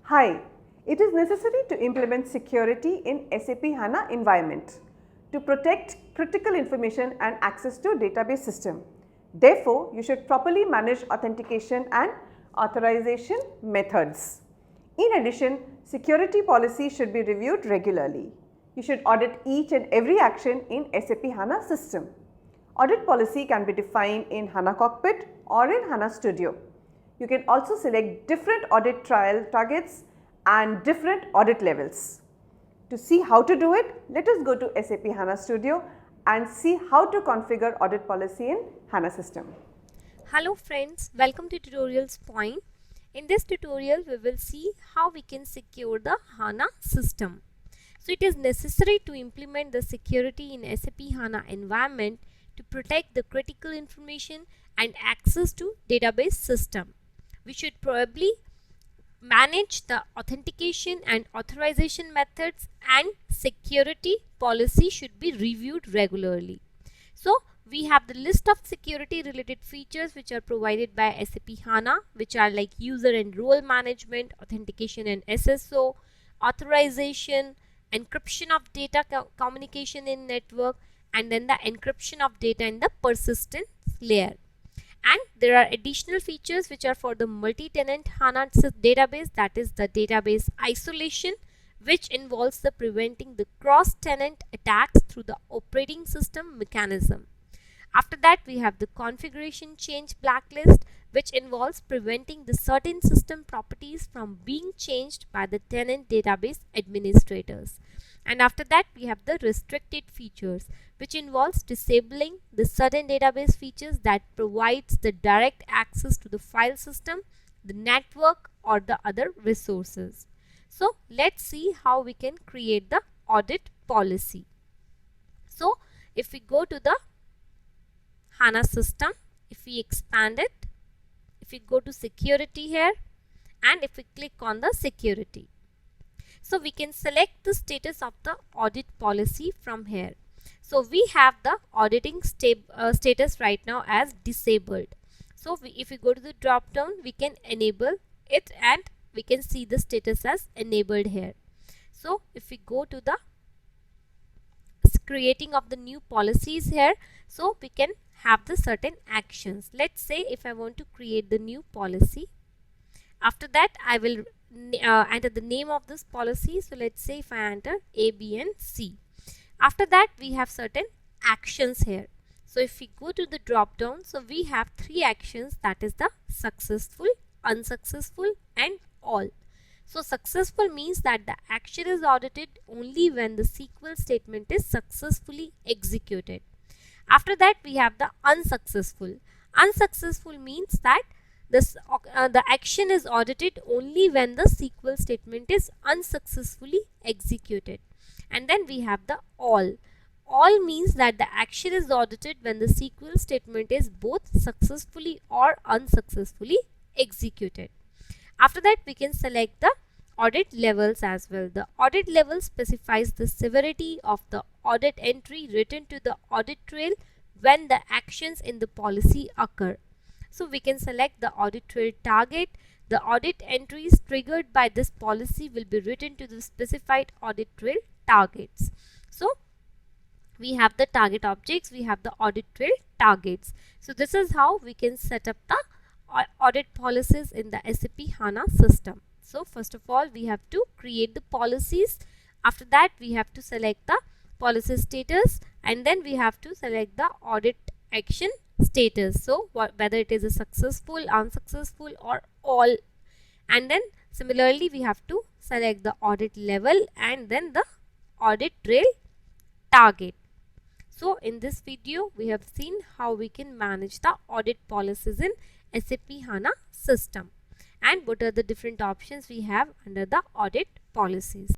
Hi, it is necessary to implement security in SAP HANA environment to protect critical information and access to database system. Therefore, you should properly manage authentication and authorization methods. In addition, security policy should be reviewed regularly. You should audit each and every action in SAP HANA system. Audit policy can be defined in HANA Cockpit or in HANA Studio. You can also select different audit trial targets and different audit levels. To see how to do it, let us go to SAP HANA Studio and see how to configure audit policy in HANA system. Hello friends, welcome to Tutorials Point. In this tutorial, we will see how we can secure the HANA system. So it is necessary to implement the security in SAP HANA environment to protect the critical information and access to database system. We should probably manage the authentication and authorization methods, and security policy should be reviewed regularly. So we have the list of security related features which are provided by SAP HANA, which are like user and role management, authentication and SSO, authorization, encryption of data communication in network, and then the encryption of data in the persistence layer. And there are additional features which are for the multi-tenant HANA database, that is the database isolation, which involves the preventing the cross-tenant attacks through the operating system mechanism. After that, we have the configuration change blacklist, which involves preventing the certain system properties from being changed by the tenant database administrators. And after that, we have the restricted features, which involves disabling the certain database features that provides the direct access to the file system, the network, or the other resources. So let's see how we can create the audit policy. So if we go to the HANA system, if we expand it, if we go to security here, and if we click on the security, so we can select the status of the audit policy from here. So we have the auditing status right now as disabled. So if we go to the drop down, we can enable it and we can see the status as enabled here. So if we go to the creating of the new policies here, so we can have the certain actions. Let's say if I want to create the new policy, after that I will enter the name of this policy. So let's say if I enter A, B and C. After that, we have certain actions here. So if we go to the drop down, so we have three actions, that is the successful, unsuccessful and all. So successful means that the action is audited only when the SQL statement is successfully executed. After that, we have the unsuccessful. Unsuccessful means that the action is audited only when the SQL statement is unsuccessfully executed. And then we have the all. All means that the action is audited when the SQL statement is both successfully or unsuccessfully executed. After that, we can select the audit levels as well. The audit level specifies the severity of the audit entry written to the audit trail when the actions in the policy occur. So we can select the audit trail target. The audit entries triggered by this policy will be written to the specified audit trail targets. So we have the target objects, we have the audit trail targets. So this is how we can set up the audit policies in the SAP HANA system. So first of all, we have to create the policies. After that, we have to select the policy status, and then we have to select the audit action status. So whether it is a successful, unsuccessful or all. And then similarly, we have to select the audit level and then the audit trail target. So in this video, we have seen how we can manage the audit policies in SAP HANA system and what are the different options we have under the audit policies.